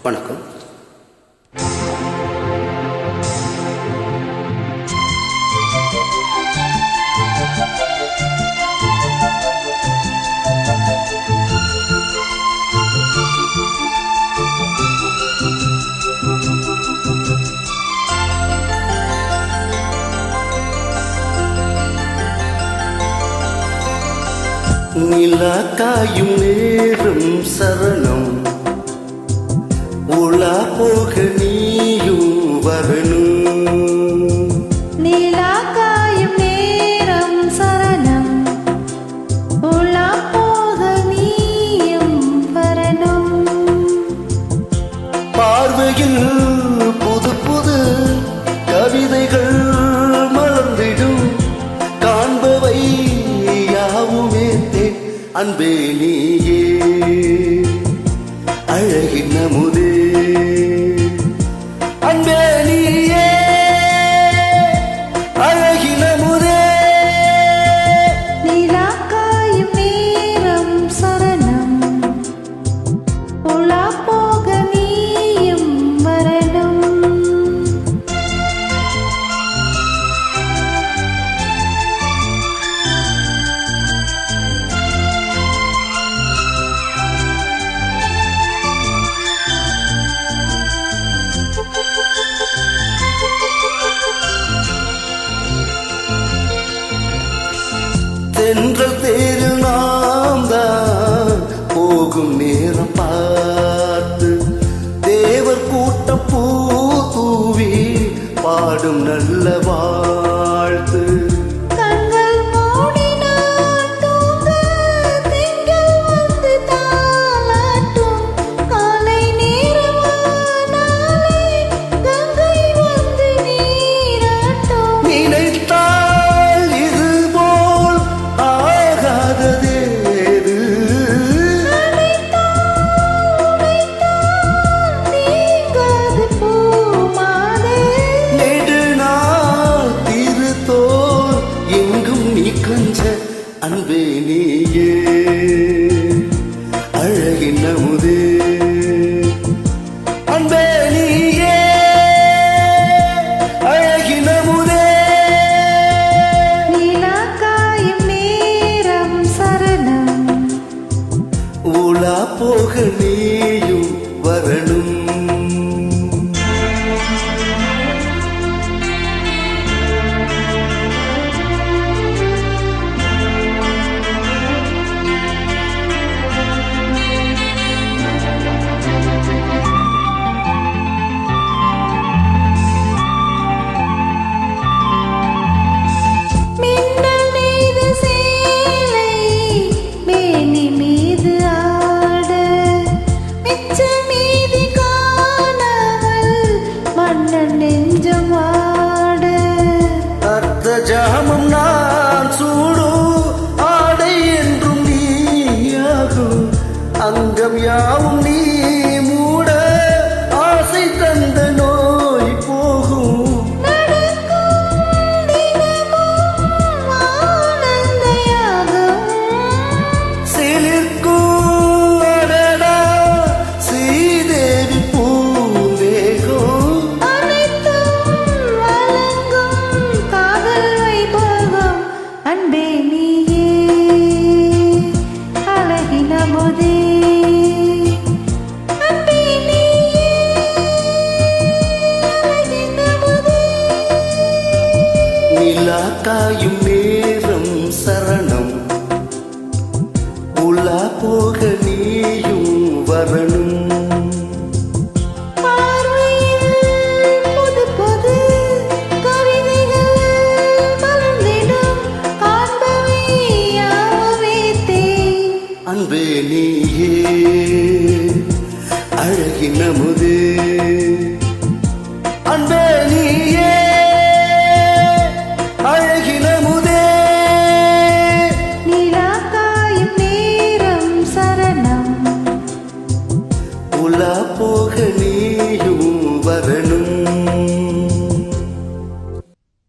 வணக்கம். நிலா காயும் நேரம் சரணம், உலா போக நீயும் வரணும். நிலா காயும் நேரம் சரணம், உலா போக நீயும் வரணும். பார்வையில் புது புது கவிதைகள் மலர்ந்திடும், காண்பவை யாவுமே அன்பே நீயே அழகின் அமுதே, அன்பே நீயே அழகின் அமுதே. நிலா காயும் நேரம் சரணம், உலா போக நீயும் வரணும். தென்றல் தேரில் நாம் தான் போகும் நேரம் பார்த்து, தேவர் கூட்டம் பூ தூவி பாடும் நல்ல வாழ்த்து. கண்கள் மூடினால் தூங்க திங்கள் வந்து தாலாட்டும், காலை நேரமானாலே கங்கை வந்து நீராட்டும். நினைத்தால் இது போல் ஆகாததேது, நீங்காது பூமாதே. நெடுநாள் திருத்தோல் எங்கும் நீ கொஞ்ச அன்பே நீயே அழகின் அமுதே, அன்பே நீயே அழகின் அமுதே. நிலா காயும் நேரம் சரணம், உலா போக நீயும் வரணும். மின்னல் நெய்த சேலை மேனி மீது ஆட, மிச்ச மீதி காணாமல் மன்னன் நெஞ்சம் வாட. அர்த்த ஜாமம் நான் சூடும் ஆடை என்றும் நீயாகும், அங்கம் யாவும் நீ மூட ஆசை தந்த நோய் போகும். நடக்கும் தினமும் ஆனந்த யாகம், சிலிர்க்கும் அடடா ஸ்ரீதேவி பூந்தேகம். அனைத்தும் வழங்கும் காதல் வைபவம், அன்பே நீயே அழகின் அமுதே, அன்பே நீயே அழகின் அமுதே. நிலா காயும் நேரம் சரணம், உலா போக நீயும் வரணும். பார்வையில் புது புது கவிதைகள் மலர்ந்திடும், காண்பவை யாவே தேன். அன்பே நீயே அழகின் அமுதே.